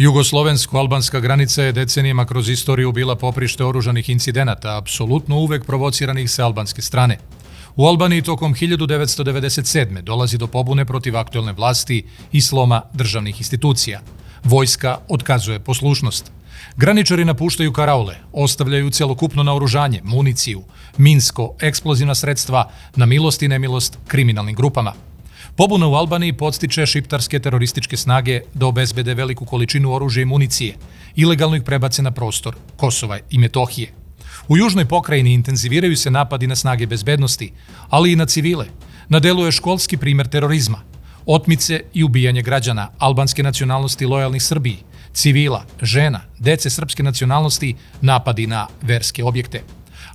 Jugoslovensko-albanska granica je decenijama kroz istoriju bila poprište oružanih incidenata, apsolutno uvek provociranih sa albanske strane. U Albaniji tokom 1997. dolazi do pobune protiv aktuelne vlasti i sloma državnih institucija. Vojska otkazuje poslušnost. Graničari napuštaju karaule, ostavljaju celokupno naoružanje, municiju, minsko, eksplozivna sredstva na milost i nemilost kriminalnim grupama. Pobuna u Albaniji podstiče šiptarske terorističke snage da obezbede veliku količinu oružja i municije, ilegalno ih prebace na prostor Kosova i Metohije. U južnoj pokrajini intenziviraju se napadi na snage bezbednosti, ali i na civile. Na delu je školski primer terorizma, otmice i ubijanje građana albanske nacionalnosti lojalnih Srbiji, civila, žena, dece srpske nacionalnosti, napadi na verske objekte.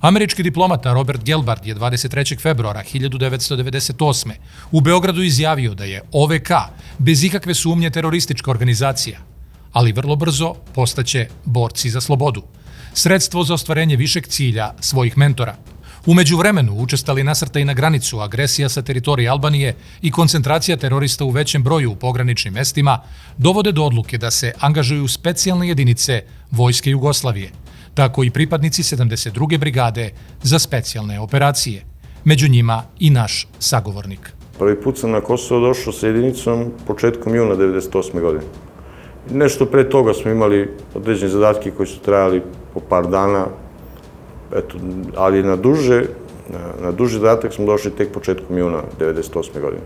Američki diplomata Robert Gelbard je 23. februara 1998. u Beogradu izjavio da je OVK bez ikakve sumnje teroristička organizacija, ali vrlo brzo postaće borci za slobodu, sredstvo za ostvarenje višeg cilja svojih mentora. U međuvremenu učestali nasrtaji na granicu, agresija sa teritorije Albanije i koncentracija terorista u većem broju u pograničnim mestima dovode do odluke da se angažuju specijalne jedinice Vojske Jugoslavije, tako i pripadnici 72. brigade za specijalne operacije. Među njima i naš sagovornik. Prvi put sam na Kosovo došao sa jedinicom početkom juna 1998. godine. Nešto pre toga smo imali određene zadatke koji su trajali po par dana, ali na duži zadatak smo došli tek početkom juna 1998. godine.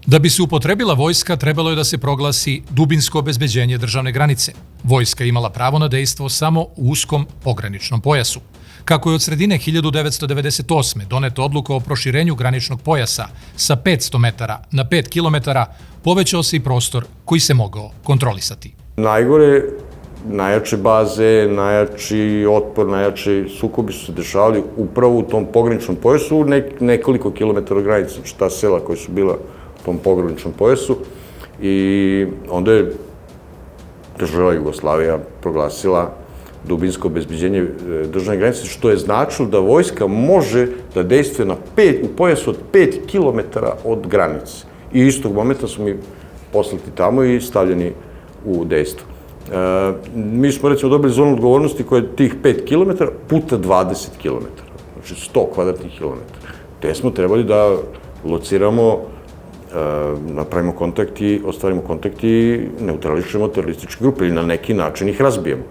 Da bi se upotrebila vojska, trebalo je da se proglasi dubinsko obezbeđenje državne granice. Vojska imala pravo na dejstvo samo u uskom pograničnom pojasu. Kako je od sredine 1998. doneta odluka o proširenju graničnog pojasa sa 500 metara na 5 kilometara, povećao se i prostor koji se mogao kontrolisati. Najgore, najjače baze, najjači otpor, najjači sukobi su se dešavali upravo u tom pograničnom pojasu, nekoliko kilometara od granice, znači ta sela koja su bila u tom pograničnom pojasu. I onda je država Jugoslavija proglasila dubinsko obezbeđenje državne granice, što je značilo da vojska može da dejstvuje u pojasu od 5 kilometara od granice. I istog momenta su mi poslati tamo i stavljeni u dejstvo. Mi smo recimo dobili zonu odgovornosti koja je tih 5 km puta 20 km, znači 100 kvadratnih kilometara. Te smo trebali da lociramo, napravimo kontakt i ostvarimo kontakt i neutrališemo terorističke grupe ili na neki način ih razbijemo.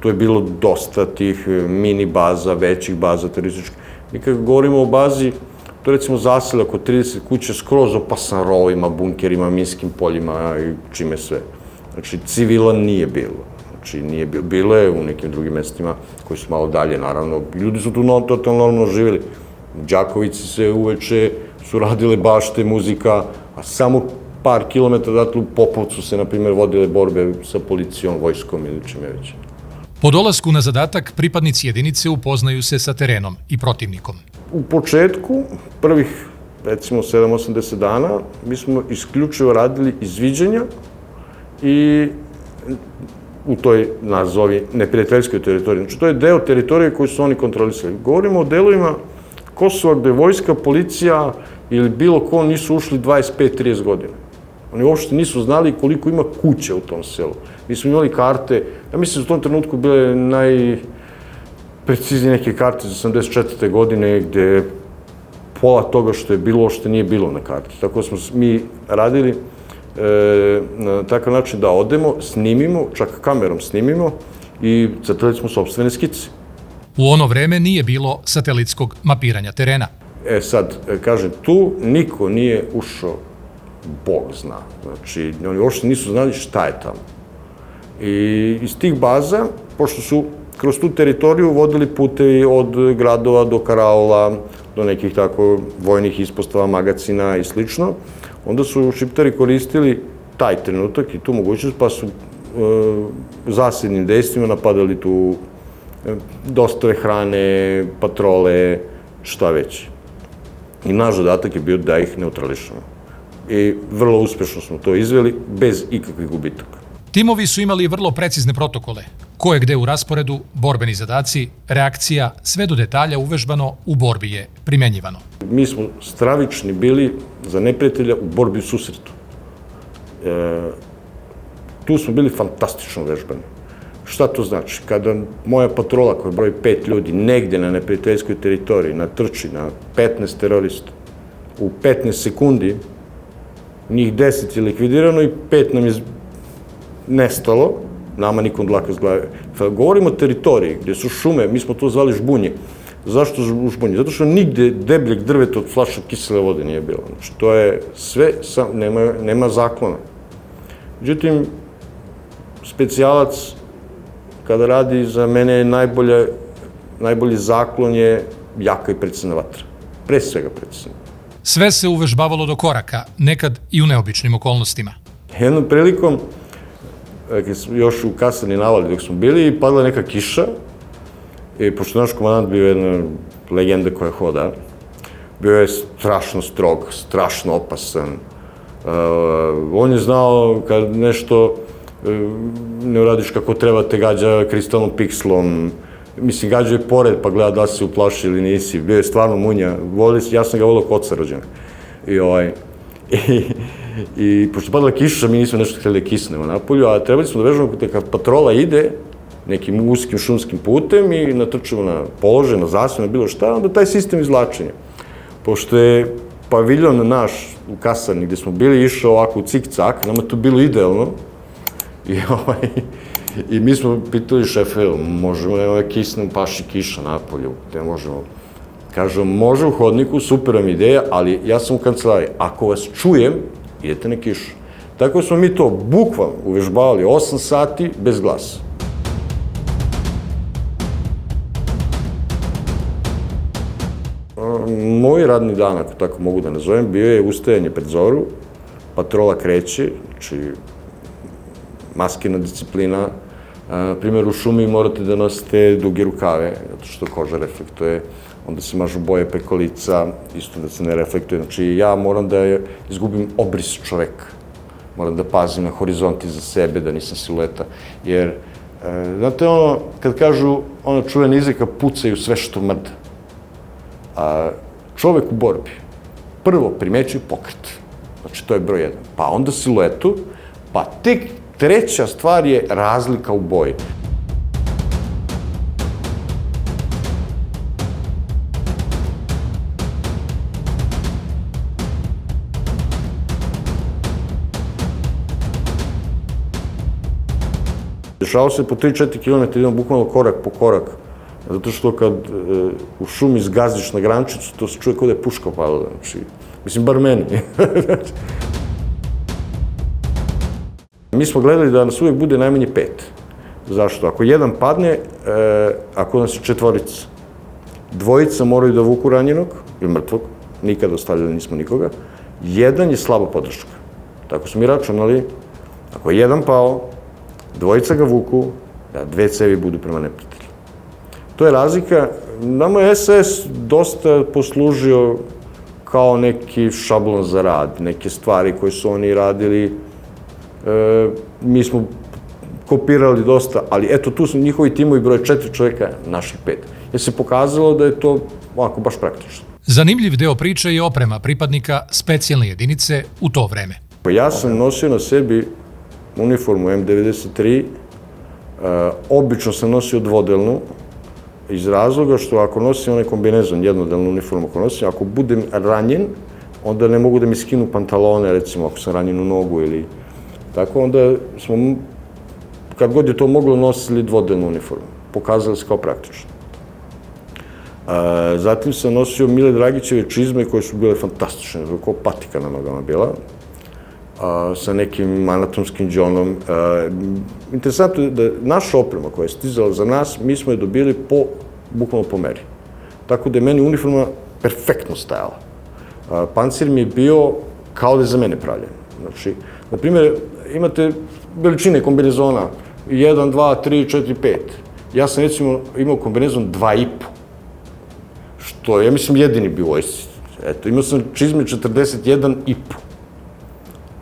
Tu je bilo dosta tih mini baza, većih baza terorističkih. Mi kad govorimo o bazi, to je recimo zasela oko 30 kuća skroz opasan rovima, bunkerima, minskim poljima i čime sve. Znači, civila nije bilo. Znači, nije bilo. Bilo je u nekim drugim mestima koji su malo dalje, naravno. Ljudi su tu totalno normalno živjeli. U Đakovici se uveče su radile bašte, muzika, a samo par kilometara odatle u Popovcu se, na primjer, vodile borbe sa policijom, vojskom ili čime već. Po dolasku na zadatak, pripadnici jedinice upoznaju se sa terenom i protivnikom. U početku, prvih, recimo, 7-80 dana, mi smo isključivo radili izviđanja i u toj, nazovi, neprijateljskoj teritoriji. Znači, to je deo teritorije koju su oni kontrolisali. Govorimo o delovima Kosova gde vojska, policija ili bilo ko nisu ušli 25-30 godina. Oni uopšte nisu znali koliko ima kuća u tom selu. Mi smo imali karte, ja mislim da u tom trenutku bile najpreciznije neke karte za 84. godine gde pola toga što je bilo, što nije bilo na karti. Tako smo mi radili na takav način da odemo, snimimo, čak kamerom snimimo i crtali smo sopstvene skice. U ono vreme nije bilo satelitskog mapiranja terena. Sad, kažem, tu niko nije ušao, Bog zna. Znači, oni uopšte nisu znali šta je tamo. I iz tih baza, pošto su kroz tu teritoriju vodili putevi od gradova do karaola, do nekih tako vojnih ispostava, magacina i slično, onda su šiptari koristili taj trenutak i tu mogućnost, pa su zasednim dejstvima napadali tu dostave hrane, patrole, šta već. I naš zadatak je bio da ih neutrališemo. I vrlo uspešno smo to izveli, bez ikakvih gubitaka. Timovi su imali vrlo precizne protokole. Ko je gde u rasporedu, borbeni zadaci, reakcija, sve do detalja uvežbano, u borbi je primenjivano. Mi smo stravični bili za neprijatelja u borbi u susretu. tu smo bili fantastično vežbani. Šta to znači? Kada moja patrola koja broji 5 ljudi negde na neprijateljskoj teritoriji natrči na 15 terorista, u 15 sekundi njih 10 je likvidirano i 5 nam je nestalo, nama nikom dlaka s glave. Govorimo o teritoriji gde su šume, mi smo to zvali žbunje. Zašto žbunje? Zato što nigde debljeg drveta od flaša kisele vode nije bilo. Znači, to je sve, nema zaklona. Međutim, specijalac, kada radi, za mene najbolji zaklon je jaka i precizna vatra. Pre svega precizna. Sve se uvežbavalo do koraka, nekad i u neobičnim okolnostima. Jednom prilikom, još u kasarni navali dok smo bili, padla neka kiša i pošto naš komandant bio jedna legenda koja hoda, bio je strašno strog, strašno opasan. On je znao kad nešto ne uradiš kako treba, te gađa kristalnom pikslom. Mislim, gađa je pored pa gleda da si uplaši ili nisi. Bio je stvarno munja. Ja sam ga volio kod oca rođena. I pošto padala kiša, mi nismo nešto htjeli da kisnemo napolju, a trebali smo da vežemo kad patrola ide nekim uskim šumskim putem i natrčemo na položaj, na zasvoj, na bilo šta, onda taj sistem izvlačenja. Pošto je paviljon naš u kasarni gde smo bili išao ovako u cik-cak, nama to bilo idealno. I mi smo pitali šefe, možemo da kisnemo, paši kiša napolju, gde možemo. Kažem, može u hodniku, super vam ideja, ali ja sam u kancelariji. Ako vas čujem, idete na kišu. Tako smo mi to bukvalno uvežbavali 8 sati bez glasa. Moj radni dan, ako tako mogu da nazovem, bio je ustajanje pred zoru, patrola kreće, znači maskina disciplina. Na primjer, u šumi morate da nosite duge rukave, zato što koža reflektuje, onda se mažu boje preko lica, isto da se ne reflektuje. Znači, ja moram da izgubim obris čoveka. Moram da pazim na horizont iza sebe, da nisam silueta. Jer, znate ono, kad kažu, ona čuvena izreka, pucaju sve što mrda. Čovek u borbi prvo primećuje pokret. Znači, to je broj 1. Pa onda siluetu, pa tek treća stvar je razlika u boji. Dešavao se po 3-4 km, idemo bukvalno korak po korak. Zato što kad u šumi zgaziš na grančicu, to se čuje kao da je puška palila. Znači, mislim, bar meni. Mi smo gledali da nas uvijek bude najmanje 5. Zašto? Ako jedan padne, ako nas je 4, 2 moraju da vuku ranjenog ili mrtvog, nikada ostavljali nismo nikoga, 1 je slaba podrška. Tako smo mi računali, ako je 1 pao, 2 ga vuku, da 2 cevi budu prema neprijatelju. To je razlika. Nama je SS dosta poslužio kao neki šablon za rad, neke stvari koje su oni radili. Mi smo kopirali dosta, ali eto, tu su njihovi timovi broj 4 čovjeka, naših 5. Jer se pokazalo da je to ovako baš praktično. Zanimljiv deo priče je oprema pripadnika specijalne jedinice u to vreme. Ja sam nosio na sebi uniformu M93, obično sam nosio dvodelnu, iz razloga što ako nosim onaj kombinezon, jednodelnu uniformu ako nosim, ako budem ranjen, onda ne mogu da mi skinu pantalone, recimo ako sam ranjen u nogu ili tako, onda smo, kad god je to moglo, nosili dvodelnu uniformu. Pokazali se kao praktično. Zatim sam nosio Mile Dragićeve čizme koje su bile fantastične, kao patika na nogama bila, sa nekim anatomskim džonom. Interesantno je da naša oprema koja je stizala za nas, mi smo je dobili bukvalno po meri. Tako da je meni uniforma perfektno stajala. Pancir mi je bio kao da je za mene pravljen. Znači, na primjer, imate veličine kombinezona 1, 2, 3, 4, 5. Ja sam recimo imao kombinezon 2,5. Što je, ja mislim, jedini bio u vojsci. Eto, imao sam čizme 41,5.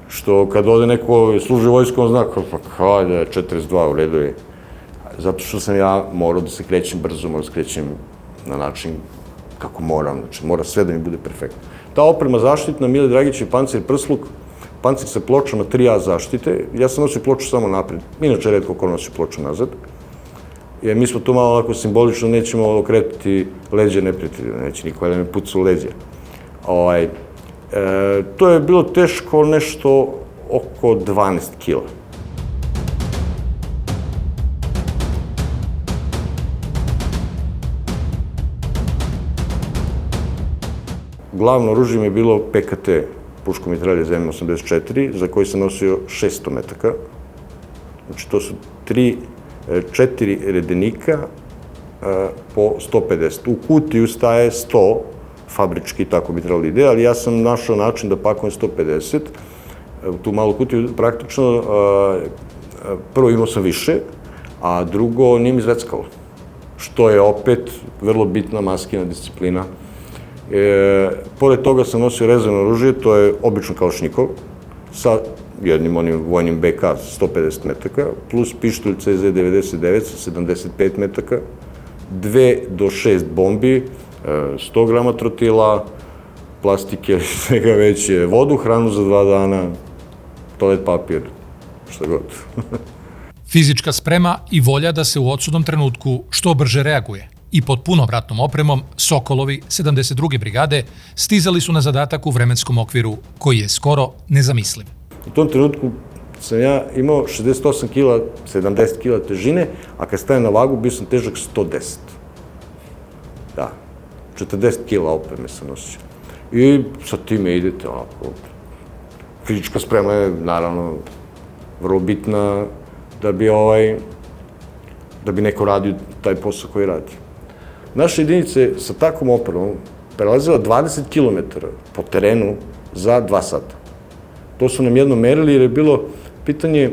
Što kad ode neko služi vojsku, on zna kao da je 42 u redu je. Zato što sam ja morao da se krećem brzo, morao da se krećem na način kako moram. Znači, mora sve da mi bude perfektno. Ta oprema zaštitna, Mile Dragić i pancir prsluk, pancir sa pločama 3A zaštite. Ja sam nosio ploču samo napred, inače retko ko nosi ploču nazad. Jer mi smo tu malo onako simbolično, nećemo okretiti leđe neprijatelja, neće niko da mi puca u leđe. To je bilo teško nešto oko 12 kila. Glavno oružje mi je bilo PKT, puško mitralje za M84, za koji sam nosio 600 metaka. Znači, to su 4 redenika po 150. U kutiju staje 100, fabrički, tako bi trebalo ide, ali ja sam našao način da pakujem 150. U tu malu kutiju praktično, prvo imao sam više, a drugo nije mi zveckalo. Što je opet vrlo bitna maskina disciplina. Pored toga sam nosio rezervno oružje, to je obično kalašnikov, sa jednim onim vojnim BK 150 metaka, plus pištolj CZ-99 sa 75 metaka, 2 do 6 bombi, 100 grama trotila, plastike, svega već, vodu, hranu za 2 dana, toalet papir, šta god. Fizička sprema i volja da se u odsudnom trenutku što brže reaguje. I pod punom ratnom opremom Sokolovi 72. brigade stizali su na zadatak u vremenskom okviru koji je skoro nezamisliv. U tom trenutku sam ja imao 68 kila, 70 kila težine, a kad stajem na vagu bio sam težak 110. Da, 40 kila opreme sam nosio. I sa time idete onako. Fizička sprema je naravno vrlo bitna da bi neko radio taj posao koji radi. Naše jedinice sa takvom opremom prelazila 20 km po terenu za 2 sata. To su nam jedno merili jer je bilo pitanje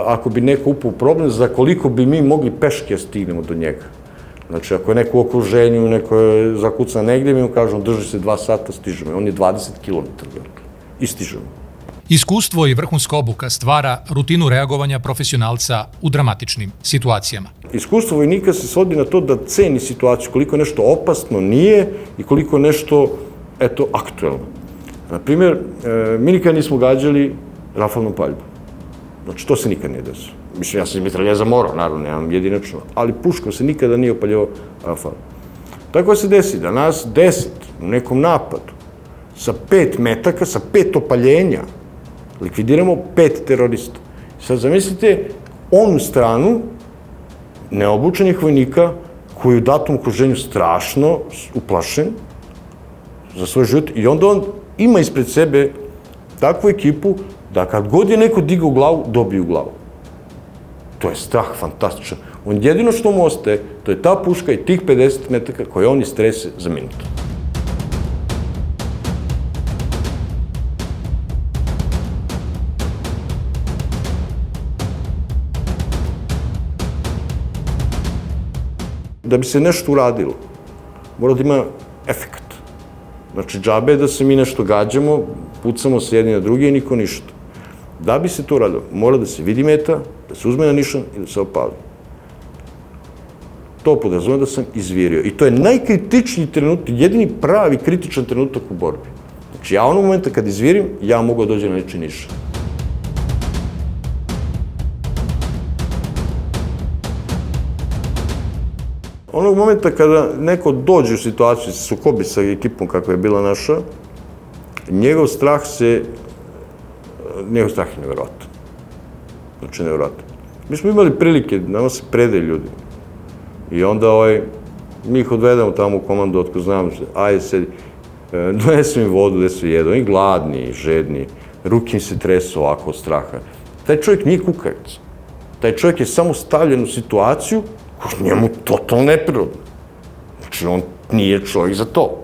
ako bi neko upao u problem, za koliko bi mi mogli peške da stignemo do njega. Znači, ako je neko u okruženju, neko je zakucan negdje, mi mu kažemo drži se 2 sata, stižemo. On je 20 km i stižemo. Iskustvo i vrhunska obuka stvara rutinu reagovanja profesionalca u dramatičnim situacijama. Iskustvo vojnika se svodi na to da ceni situaciju, koliko nešto opasno nije i koliko nešto, aktuelno. Naprimjer, mi nikad nismo gađali rafalnom paljbom. Znači, to se nikad nije desilo. Mislim, ja sam iz mitraljeza morao, naravno, nemam jedinačno, ali puškom se nikada nije opaljao rafal. Tako se desi da nas 10 u nekom napadu sa 5 metaka, sa 5 opaljenja, likvidiramo 5 terorista. Sad zamislite onu stranu neobučenih vojnika koji je u datom okruženju strašno uplašen za svoj život i onda on ima ispred sebe takvu ekipu da kad god je neko digao glavu, dobije u glavu. To je strah fantastičan. On jedino što mu ostaje, to je ta puška i tih 50 metaka koje on istrese za minutu. Da bi se nešto uradilo, mora da ima efekt. Znači, džabe je da se mi nešto gađamo, pucamo se jedni na drugi i niko ništa. Da bi se to uradilo, mora da se vidi meta, da se uzme na nišan i da se opali. To podrazumeva da sam izvirio. I to je najkritičniji trenutak, jedini pravi kritičan trenutak u borbi. Znači, ja onog momenta kad izvirim, ja mogu da dođem na nečiji nišan. Onog momenta kada neko dođe u situaciju, se sukobi sa ekipom kakva je bila naša, njegov strah je nevjerojatan. Znači, nevjerojatan. Mi smo imali prilike, nama se predaju ljudi. I onda mi ih odvedemo tamo u komandu, otko znam se, ajde sedi, donesu im vodu, gde su jedu, oni gladni, žedni, ruke im se tresu ovako od straha. Taj čovjek nije kukavica. Taj čovjek je samo stavljen u situaciju koja je njemu totalno neprirodna. Znači, on nije čovjek za to.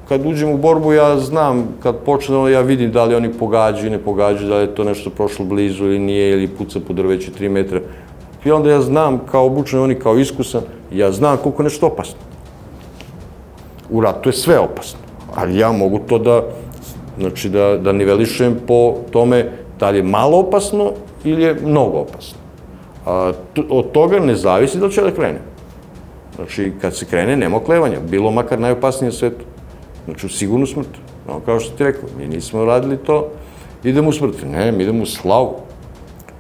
Kad uđem u borbu, ja znam, kad počnemo, ja vidim da li oni pogađaju, ne pogađaju, da li je to nešto prošlo blizu ili nije, ili puca po drveću 3 metra. I onda ja znam, kao obučen, oni kao iskusan, ja znam koliko je nešto opasno. U ratu je sve opasno, ali ja mogu to da nivelišem po tome Da li je malo opasno ili je mnogo opasno. Od toga ne zavisi da li će da krene. Znači, kad se krene, nema oklevanja, bilo makar najopasnije na svetu. Znači, u sigurnu smrt. No, kao što ti rekao, mi nismo radili to, idemo u smrt. Ne, mi idemo u slavu.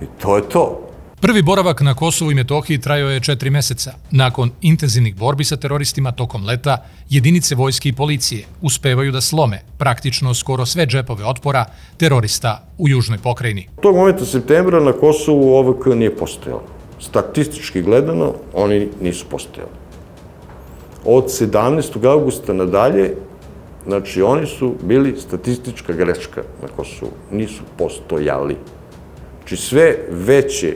I to je to. Prvi boravak na Kosovu i Metohiji trajao je 4 meseca. Nakon intenzivnih borbi sa teroristima tokom leta, jedinice vojske i policije uspevaju da slome praktično skoro sve džepove otpora terorista u južnoj pokrajini. Tog momenta septembra na Kosovu OVK nije postojalo. Statistički gledano, oni nisu postojali. Od 17. augusta nadalje, znači oni su bili statistička greška na Kosovu, nisu postojali. Znači sve veće,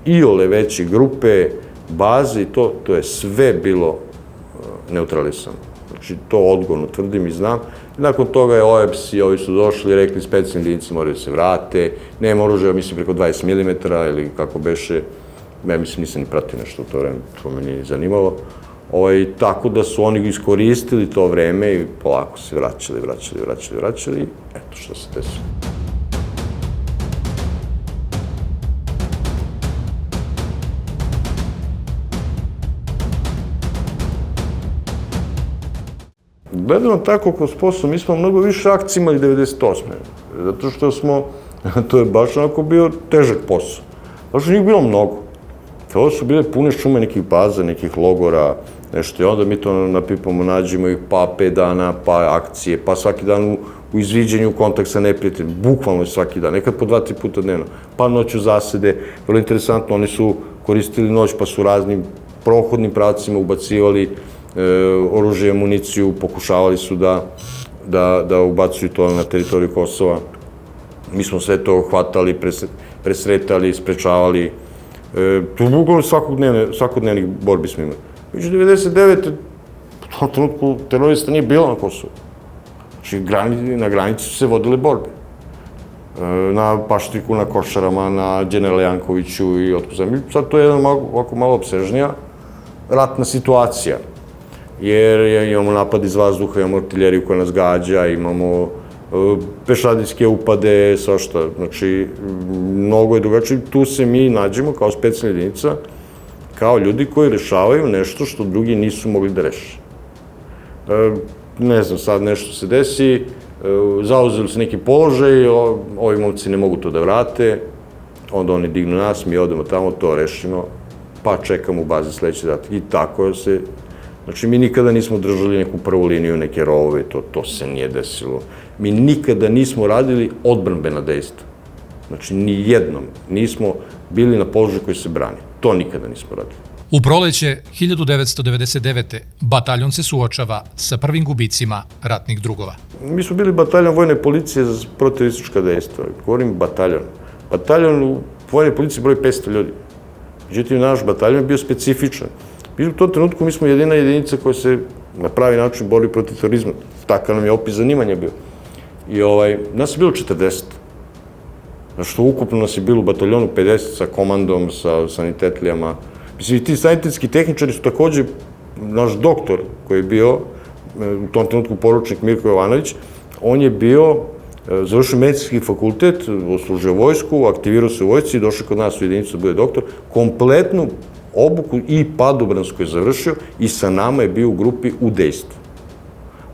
iole veće grupe, baze i to je sve bilo neutralisano. Znači to odgovorno tvrdim i znam. Nakon toga je OEBS i ovi su došli i rekli specijalni jedinici moraju da se vrate, nema oružja, mislim, preko 20 mm ili kako beše, ja mislim nisam ni pratio nešto u to vreme, to me nije zanimalo. Tako da su oni iskoristili to vreme i polako se vraćali i eto što se desilo. Gledano tako kroz posao, mi smo mnogo više akcija imali 98. Zato što to je baš onako bio težak posao. Zato što njih bilo mnogo. To su bile pune šume nekih baza, nekih logora, nešto i onda mi to napipamo, nađemo ih pa 5 dana, pa akcije, pa svaki dan u izviđenju kontakt sa neprijateljem, bukvalno svaki dan, nekad po 2-3 puta dnevno, pa noću zasede, vrlo interesantno, oni su koristili noć pa su raznim prohodnim pravcima ubacivali oružje, amuniciju, pokušavali su da ubacuju to na teritoriju Kosova. Mi smo sve to hvatali, presretali, sprečavali. Tu bukvalno svakodnevnih borbi smo imali. Među 99. u tom trenutku terorista nije bilo na Kosovu. Znači, na granici su se vodile borbe. Na Paštriku, na Košarama, na Đenerala Jankoviću i otko. Sad to je jedna ovako malo opsežnija ratna situacija. Jer imamo napad iz vazduha, imamo artiljeriju koja nas gađa, imamo pešadijske upade, svašta. Znači, mnogo je drugačije. Tu se mi nađemo kao specijalna jedinica, kao ljudi koji rešavaju nešto što drugi nisu mogli da reše. Ne znam, sad nešto se desi, zauzeli su neki položaj, ovi momci ne mogu to da vrate, onda oni dignu nas, mi odemo tamo, to rešimo, pa čekamo u bazi sledeći zadatak. I tako se... Znači, mi nikada nismo držali neku prvu liniju, neke rovove, to se nije desilo. Mi nikada nismo radili odbrambena dejstva. Znači, ni jednom nismo bili na položaju koji se brani. To nikada nismo radili. U proleće 1999. bataljon se suočava sa prvim gubicima ratnih drugova. Mi smo bili bataljon vojne policije za protivteroristička dejstva. Govorim bataljon. Bataljon u vojne policije broji 500 ljudi. Međutim, naš bataljon je bio specifičan. U tom trenutku mi smo jedina jedinica koja se na pravi način bori protiv terorizma. Takav nam je opis zanimanja bio. I nas je bilo 40. Znači, ukupno nas je bilo u bataljonu 50 sa komandom, sa sanitetlijama. Mislim, i ti sanitetski tehničari su takođe, naš doktor koji je bio, u tom trenutku poručnik Mirko Jovanović, on je bio, završio medicinski fakultet, oslužio vojsku, aktivirao se u vojsci i došao kod nas u jedinicu da bude doktor, kompletnu obuku i padobransku je završio i sa nama je bio u grupi u dejstvu.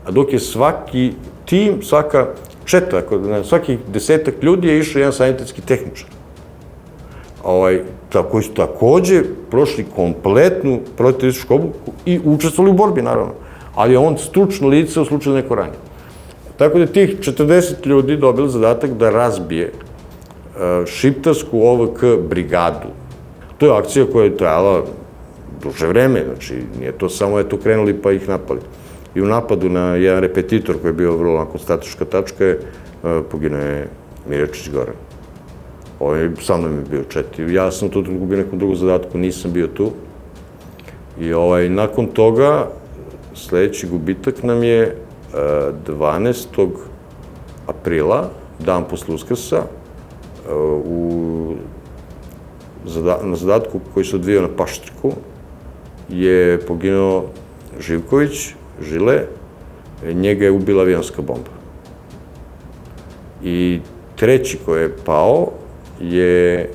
A dok je svaki tim, svaka četa, svakih 10 ljudi je išao jedan sanitetski tehničar. Koji su takođe prošli kompletnu protivterorističku obuku i učestvovali u borbi, naravno. Ali je on stručno lice u slučaju neko ranje. Tako da je tih 40 ljudi dobili zadatak da razbije šiptarsku OVK brigadu. To je akcija koja je trajala duže vreme, znači nije to samo krenuli pa ih napali. I u napadu na jedan repetitor koji je bio vrlo onako statička tačka poginuo je Mirjačić Goran. Sa mnom je bio 4. Ja sam tu bio nekom drugom zadatku, nisam bio tu. I nakon toga sledeći gubitak nam je 12. aprila, dan posle Uskrsa, na zadatku koji se odvijao na Paštriku, je poginuo Živković, Žile, njega je ubila avionska bomba. I treći koji je pao je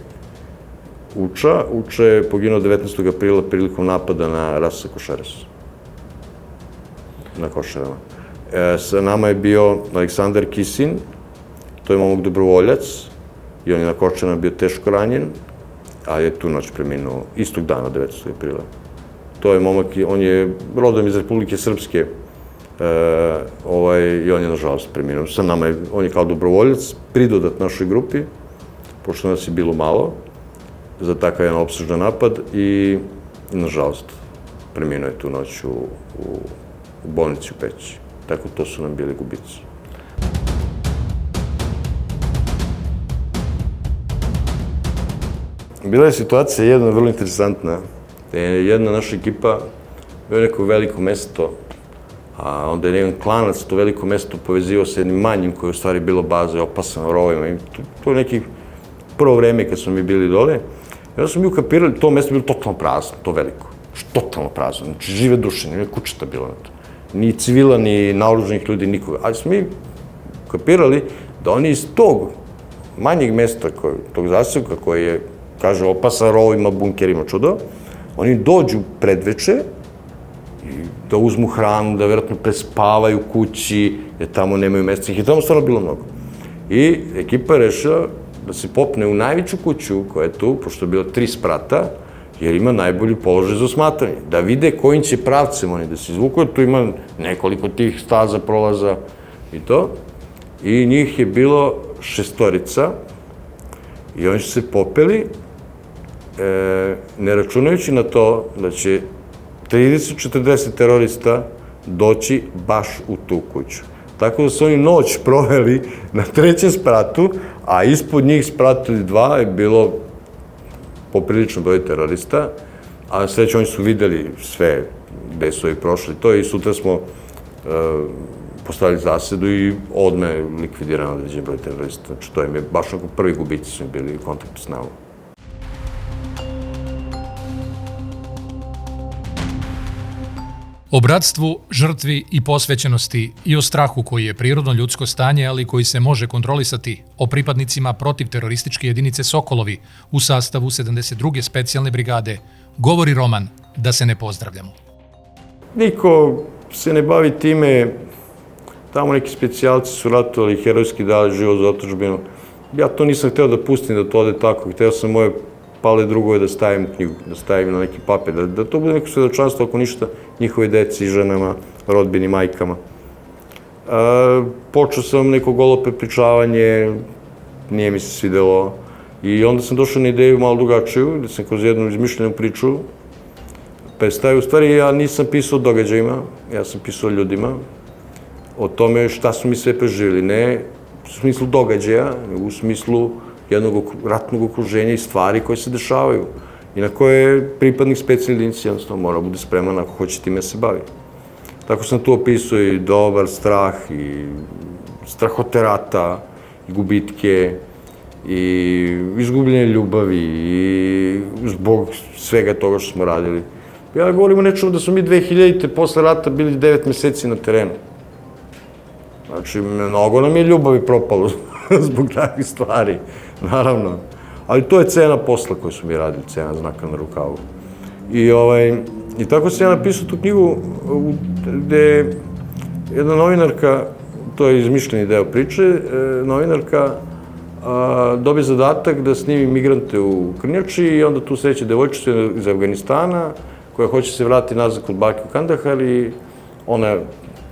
Uča. Uča je poginuo 19. aprila prilikom napada na Rasa Košares. Na Košarama. Sa nama je bio Aleksandar Kisin, to je momak dobrovoljac, i on je na Košarama bio teško ranjen, a je tu noć preminuo, istog dana, 19. aprila. To je momak, on je rodom iz Republike Srpske, i on je, nažalost, preminuo. Sa nama je, on je kao dobrovoljac, pridodat našoj grupi, pošto nas je bilo malo, za takav jedan opsežan napad i, nažalost, preminuo je tu noć u bolnici u Peći. Tako, to su nam bili gubici. Bila je situacija jedna vrlo interesantna. Jedna naša ekipa bila je neko veliko mesto, a onda je jedan klanac to veliko mesto povezivao sa jednim manjim koje je u stvari bilo baza i opasano rovima. To je neki prvo vreme kad smo mi bili dole. I onda smo mi ukapirali, to mesto je bilo totalno prazno, to veliko. Totalno prazno, znači žive duše, nije kućeta bilo na to. Ni civila, ni naoruženih ljudi, nikoga. Ali smo mi ukapirali da oni iz tog manjeg mesta, tog zaselka koji je, kaže, opasan rovima, bunkerima, čudo, oni dođu predveče i da uzmu hranu, da vjerojatno prespavaju kući, jer tamo nemaju mesta. Ih je tamo stvarno bilo mnogo. I ekipa je rešila da se popne u najveću kuću koja je tu, pošto je bilo 3 sprata, jer ima najbolji položaj za osmatranje. Da vide kojim će pravcem oni da se izvuku, tu ima nekoliko tih staza, prolaza i to. I njih je bilo 6 i oni su se popeli, ne računajući na to da će 30-40 terorista doći baš u tu kuću. Tako da su oni noć proveli na 3. spratu, a ispod njih spratu ili 2 je bilo poprilično broj terorista, a sreće oni su videli sve gde su ovi prošli to i sutra smo postavili zasedu i odme likvidirano određen broj terorista. Znači to im je baš onako prvi gubici su im bili u kontaktu s nama. O bratstvu, žrtvi i posvećenosti i o strahu koji je prirodno ljudsko stanje, ali koji se može kontrolisati, o pripadnicima protivterorističke jedinice Sokolovi u sastavu 72. specijalne brigade, govori Roman da se ne pozdravljamo. Niko se ne bavi time, tamo neki specijalci su ratovali, herojski dali život za otadžbinu. Ja to nisam hteo da pustim da to ode tako, hteo sam moje pale drugove da stavim u knjigu, da stavim na neki papir, da to bude neko svedočanstvo, ako ništa, njihove deci, ženama, rodbini, majkama. Počeo sam neko golo prepričavanje, nije mi se svidelo, i onda sam došao na ideju malo drugačiju, gde sam kroz jednu izmišljenu priču predstavio. U stvari, ja nisam pisao o događajima, ja sam pisao o ljudima, o tome šta su mi sve preživjeli, ne u smislu događaja, nego u smislu jednog ratnog okruženja i stvari koje se dešavaju i na koje pripadnik specijalne jedinice jednostavno mora bude spreman ako hoće time se bavi. Tako sam tu opisao i dobar strah, i strahote rata, i gubitke, i izgubljenje ljubavi, i zbog svega toga što smo radili. Ja govorim o nečemu da smo mi 2000-te posle rata bili 9 meseci na terenu. Znači, mnogo nam je ljubavi propalo zbog takvih stvari, naravno. Ali to je cena posla koju smo mi radili, cena znaka na rukavu. I tako sam ja napisao tu knjigu gde jedna novinarka, to je izmišljeni deo priče, novinarka dobije zadatak da snimi migrante u Krnjači i onda tu sreće devojčicu iz Afganistana koja hoće se vratiti nazad kod bake u Kandahar i ona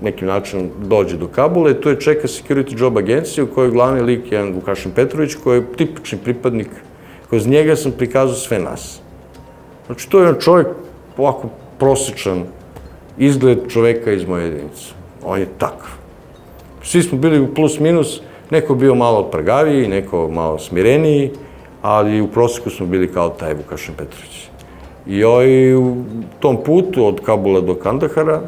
nekim načinom dođe do Kabula i tu je čeka Security Job agencija u kojoj je glavni lik jedan Vukašin Petrović koji je tipični pripadnik, kroz njega sam prikazao sve nas. Znači to je jedan čovjek ovako prosječan izgled čoveka iz moje jedinice. On je takav. Svi smo bili u plus minus, neko bio malo prgaviji, neko malo smireniji, ali u prosjeku smo bili kao taj Vukašin Petrović. I u tom putu od Kabula do Kandahara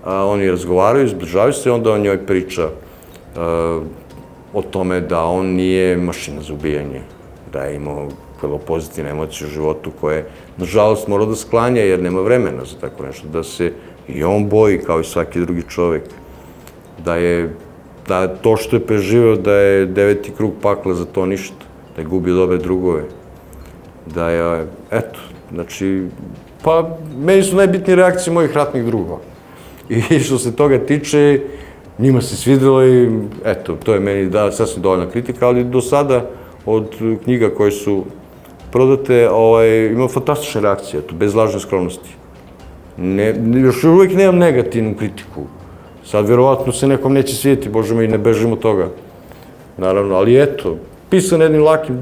oni razgovaraju, zbližavaju se i onda on njoj priča o tome da on nije mašina za ubijanje, da je imao vrlo pozitivne emocije u životu koje, nažalost, mora da sklanja jer nema vremena za tako nešto, da se i on boji kao i svaki drugi čovek, da je da to što je preživeo, da je 9. krug pakla za to ništa, da je gubio dobre drugove, da je, eto, znači, pa meni su najbitnije reakcije mojih ratnih drugova. I što se toga tiče, njima se svidelo i, eto, to je meni sasvim dovoljna kritika, ali do sada od knjiga koje su prodate, ima fantastične reakcije, eto, bez lažne skromnosti. Još uvijek nemam negativnu kritiku. Sad, verovatno se nekom neće svidjeti, bože moj, ne bežimo od toga. Naravno, ali eto, pisan jednim lakim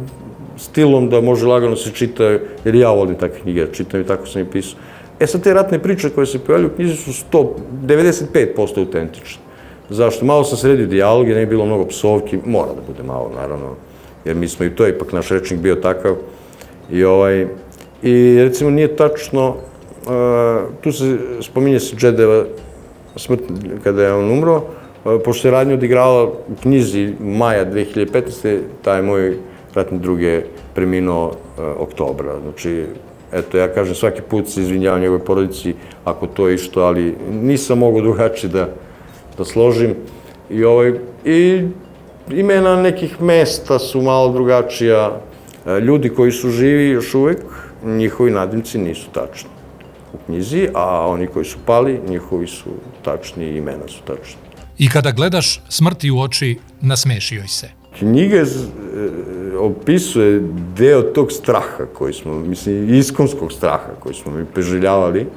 stilom da može lagano se čita, jer ja volim takve knjige, čitam i tako sam i pisao. Sad, te ratne priče koje se pojavljaju u knjizi su 95% autentične. Zašto? Malo sam sredio dijaloge, ne je bilo mnogo psovki, mora da bude malo, naravno, jer mi smo i to, ipak naš rečnik bio takav. I recimo nije tačno, tu se spominje se Džedeva smrt kada je on umro, pošto je radnja odigrala u knjizi maja 2015. taj moj ratni drug je preminuo oktobra. Znači, eto, ja kažem, svaki put se izvinjavam njegovoj porodici ako to je išto, ali nisam mogao drugačije da složim. I imena nekih mesta su malo drugačija. Ljudi koji su živi još uvek, njihovi nadimci nisu tačni u knjizi, a oni koji su pali, njihovi su tačni i imena su tačni. I kada gledaš Smrti u oči, nasmešio se. Knjiga opisuje deo tog straha koji smo, mislim, iskonskog straha koji smo mi preživljavali.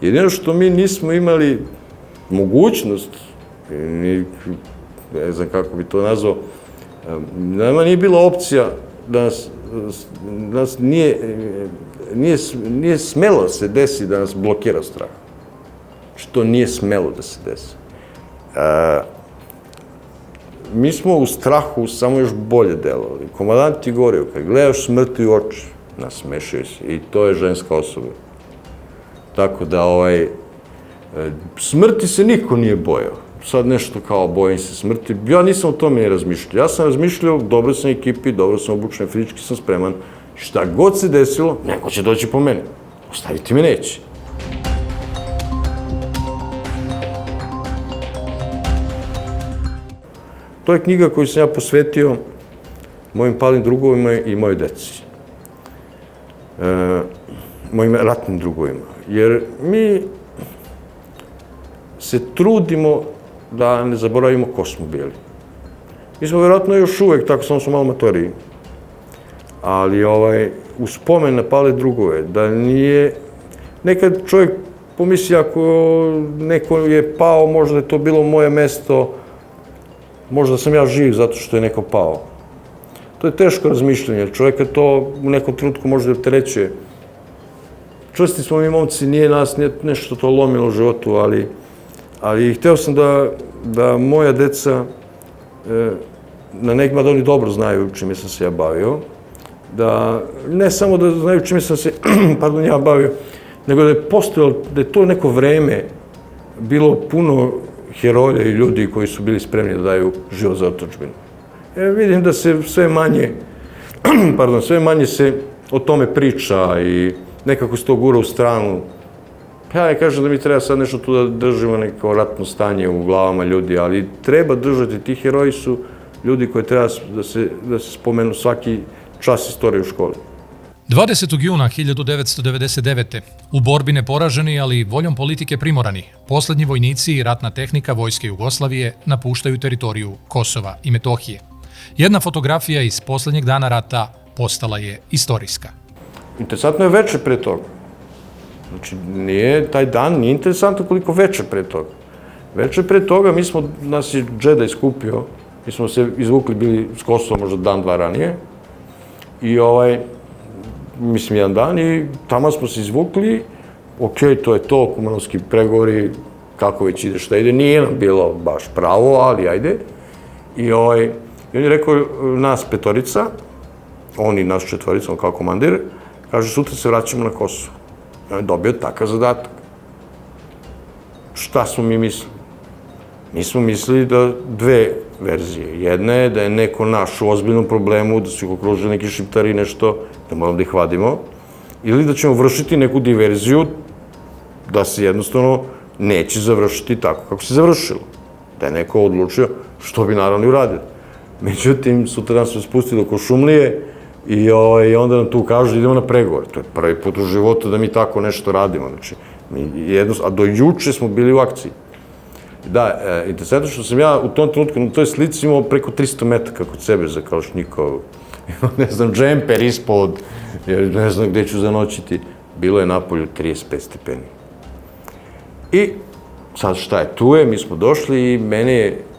Jedino što mi nismo imali mogućnost, ne znam kako bi to nazvao, nama nije bila opcija da nas nije smelo da se desi da nas blokira strah. Što nije smelo da se desi. Mi smo u strahu samo još bolje delovali. Komandant ti govorio, kad gledaš Smrti u oči, nasmešio se. I to je ženska osoba. Tako da, smrti se niko nije bojao. Sad nešto kao bojim se smrti. Ja nisam o tome ni razmišljao. Ja sam razmišljao, dobro sam ekipi, dobro sam obučen, fizički sam spreman. Šta god se desilo, neko će doći po mene. Ostaviti me neće. To je knjiga koju sam ja posvetio mojim palim drugovima i mojoj deci. Mojim ratnim drugovima. Jer mi se trudimo da ne zaboravimo ko smo bili. Mi smo vjerojatno još uvek, tako samo smo malo matoriji. Ali u spomen na pale drugove, da nije... Nekad čovjek pomisli ako neko je pao, možda je to bilo moje mesto, možda sam ja živ zato što je neko pao. To je teško razmišljanje, čovjeka to u nekom trenutku može da opterećuje. Čvrsti smo mi momci, nije nas nešto to lomilo u životu, ali hteo sam da moja deca, na nekima da oni dobro znaju čime sam se ja bavio, da ne samo da znaju čime sam se, ja bavio, nego da je postojalo, da je to neko vreme bilo puno heroja i ljudi koji su bili spremni da daju život za otadžbinu. Vidim da se sve manje se o tome priča i nekako se to gura u stranu. Ja ne kažem da mi treba sad nešto tu da držimo neko ratno stanje u glavama ljudi, ali treba držati. Ti heroji su ljudi koji treba da se spomenu svaki čas istorije u školi. 20. juna 1999. u borbi neporaženi, ali voljom politike primorani, poslednji vojnici i ratna tehnika Vojske Jugoslavije napuštaju teritoriju Kosova i Metohije. Jedna fotografija iz poslednjeg dana rata postala je istorijska. Interesantno je veče pre toga. Znači, taj dan nije interesantno koliko veče pre toga. Veče pre toga nas je Džeda iskupio, mi smo se izvukli, bili s Kosova možda dan, dva ranije, i mislim, jedan dan, i tamo smo se izvukli, to je to, kumanovski pregovori, kako već ide, šta ide, nije nam bilo baš pravo, ali ajde. I on je rekao, nas petorica, on i nas četvorica, on kao komandir, kaže, sutra se vraćamo na Kosovo. On je dobio takav zadatak. Šta smo mi mislili? Mi smo mislili da dve verzije. Jedna je da je neko naš u ozbiljnom problemu, da su ih okružili neki šiptari, nešto, da moramo da ih vadimo, ili da ćemo vršiti neku diverziju, da se jednostavno neće završiti tako kako se završilo. Da je neko odlučio, što bi naravno i uradili. Međutim, sutra nam se spustili oko Šumlije i onda nam tu kažu da idemo na pregovore. To je prvi put u životu da mi tako nešto radimo. Znači, a do juče smo bili u akciji. Da, interesantno što sam ja u tom trenutku na toj slici imao preko 300 metaka kod sebe za Kalašnjikov, ne znam, džemper ispod, jer ne znam gde ću zanoćiti. Bilo je napolju 35 stepeni. I sad šta je, tu je, mi smo došli i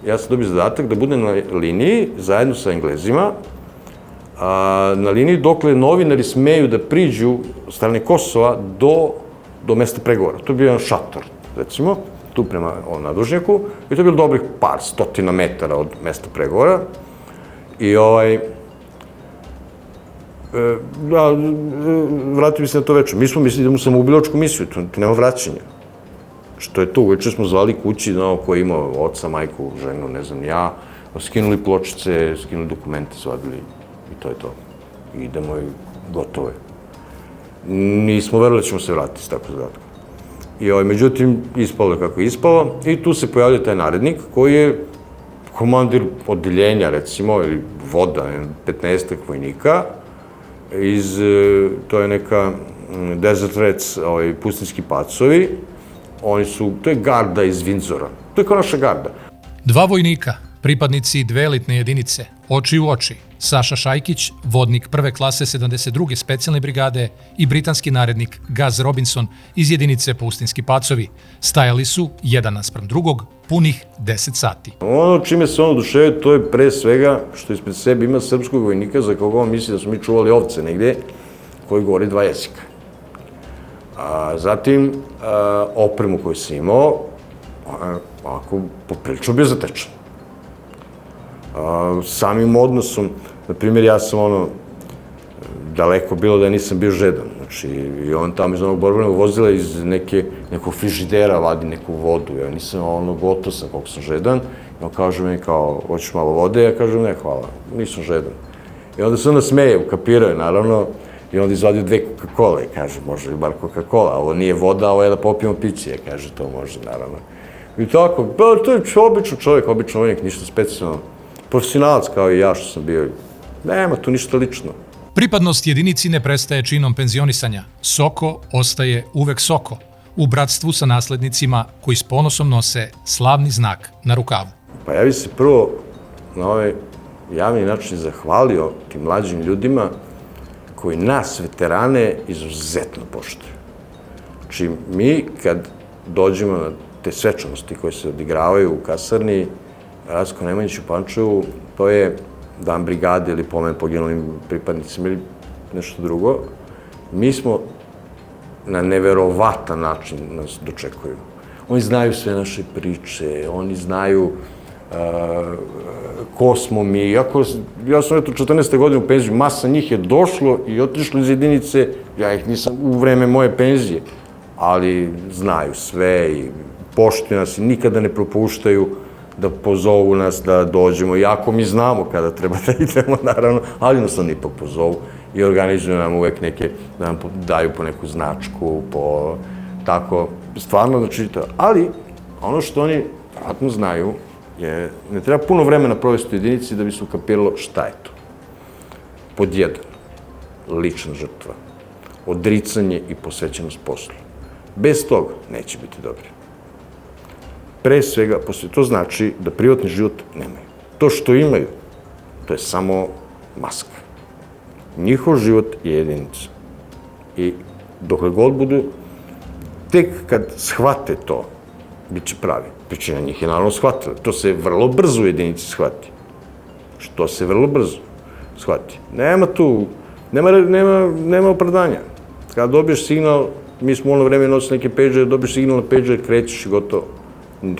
ja sam dobio zadatak da budem na liniji zajedno sa Englezima, na liniji dokle novinari smeju da priđu od strane Kosova do mesta pregovora. To je bio jedan šator, recimo, tu prema nadvožnjaku, i to je bilo dobrih par stotina metara od mesta pregovora. I vratio bi se na to večer. Mi smo mislili da idemo samo u biološku misiju, tu nema vraćanja. Što je to, uveče smo zvali kući, ko je imao oca, majku, ženu, ne znam, ja, skinuli pločice, skinuli dokumente, zvadili i to je to. Idemo i gotovo je. Nismo verovali da ćemo se vratiti s tako zadatkom. Međutim, ispalo je kako je ispalo i tu se pojavlja taj narednik koji je komandir odeljenja, recimo, ili voda, 15 vojnika, to je neka Desert Rats, pustinski pacovi. To je garda iz Vindzora. To je kao naša garda. Dva vojnika, pripadnici dve elitne jedinice, oči u oči, Saša Šajkić, vodnik prve klase 72. specijalne brigade i britanski narednik Gaz Robinson iz jedinice Pustinski pacovi, stajali su jedan naspram drugog punih 10 sati. Ono čime se on oduševio, to je pre svega što ispred sebe ima srpskog vojnika za koga on misli da smo mi čuvali ovce negde, koji govori dva jezika. Zatim, opremu koju sam imao, ovako poprilično bio zatečen. Samim odnosom, na primjer, ja sam daleko bilo da ja nisam bio žedan. Znači, i on tamo iz onog borbenog vozila iz nekog frižidera vadi neku vodu. Ja nisam gotov sam koliko sam žedan. I on kaže mi kao, hoćeš malo vode? Ja kažem, ne, hvala, nisam žedan. I onda se onda smeje, ukapirao je, naravno, i onda izvadio 2 Coca-Cola i kaže, može li bar Coca-Cola, ovo nije voda, ovo je da popijemo piće. Ja kaže, to može, naravno. I tako, to je običan čovjek, običan vojnik, ništa specijalno. Profesionalac kao i ja što sam bio, nema tu ništa lično. Pripadnost jedinici ne prestaje činom penzionisanja. Soko ostaje uvek Soko, u bratstvu sa naslednicima koji s ponosom nose slavni znak na rukavu. Pa ja bih se prvo na ovaj javni način zahvalio tim mlađim ljudima koji nas, veterane, izuzetno poštuju. Znači, mi kad dođemo na te svečanosti koje se odigravaju u kasarni Ratko Nemanjić u Pančevu, to je dan brigade ili pomen poginulim pripadnicima ili nešto drugo, mi smo na neverovatan način nas dočekuju. Oni znaju sve naše priče, oni znaju ko smo mi. Ja sam eto 14. godine u penziju, masa njih je došlo i otišlo iz jedinice, ja ih nisam u vreme moje penzije, ali znaju sve i poštuju nas i nikada ne propuštaju da pozovu nas da dođemo, iako mi znamo kada treba da idemo, naravno, ali nas oni ipak pozovu i organizuju nam uvek neke, da nam daju po neku značku, po tako, stvarno, znači, ali ono što oni vratno znaju je, ne treba puno vremena provesti u jedinici da bi se ukapiralo šta je to. Pod 1, lična žrtva, odricanje i posvećenost poslu. Bez toga neće biti dobri. Pre svega, to znači da privatni život nemaju. To što imaju, to je samo maska. Njihov život je jedinica. I dokle god budu, tek kad shvate to, bit će pravi. Većina njih je naravno shvatila. To se vrlo brzo u jedinici shvati. Što se vrlo brzo shvati. Nema tu, nema opravdanja. Kada dobiješ signal, mi smo u ono vreme nosili neke pagere, dobiješ signal na pager, krećeš i gotovo.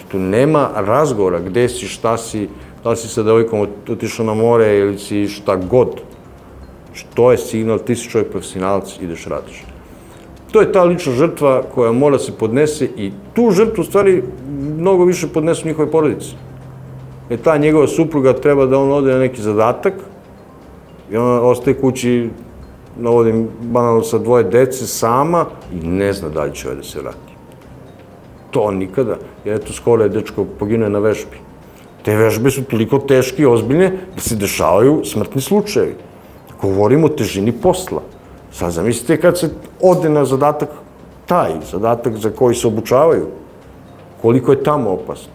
Tu nema razgovora gde si, šta si, da li si sa devojkom otišao na more ili si šta god. To je signal, ti si čovjek profesionalac, ideš radiš. To je ta lična žrtva koja mora se podnese i tu žrtvu u stvari mnogo više podnesu njihove porodice. Jer ta njegova supruga treba da on ode na neki zadatak i ona ostaje kući, navodim banalno sa 2 dece sama i ne zna da li će ovaj da se vrati. To nikada, jer eto skoro je dečko poginuo na vežbi. Te vežbe su toliko teške i ozbiljne da se dešavaju smrtni slučajevi. Govorimo o težini posla. Sad zamislite kad se ode na zadatak, taj zadatak za koji se obučavaju, koliko je tamo opasno.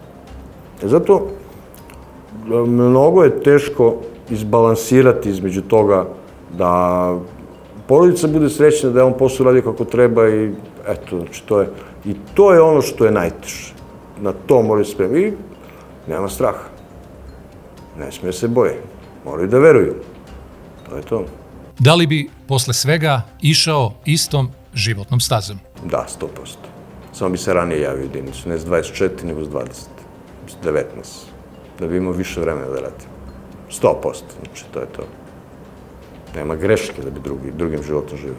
Zato mnogo je teško izbalansirati između toga da porodica bude srećna, da je on posao radio kako treba i eto, znači to je ono što je najteže. Na to moraju se spremiti. I nema straha. Ne smije se boje. Moraju da veruju. To je to. Da li bi posle svega išao istom životnom stazom? Da, 100%. Samo bi se ranije javio jedinicu, ne s 24, nego s 20, s 19. Da bi imao više vremena da radim. 100%, znači to je to. Nema greške da bi drugim životom živio.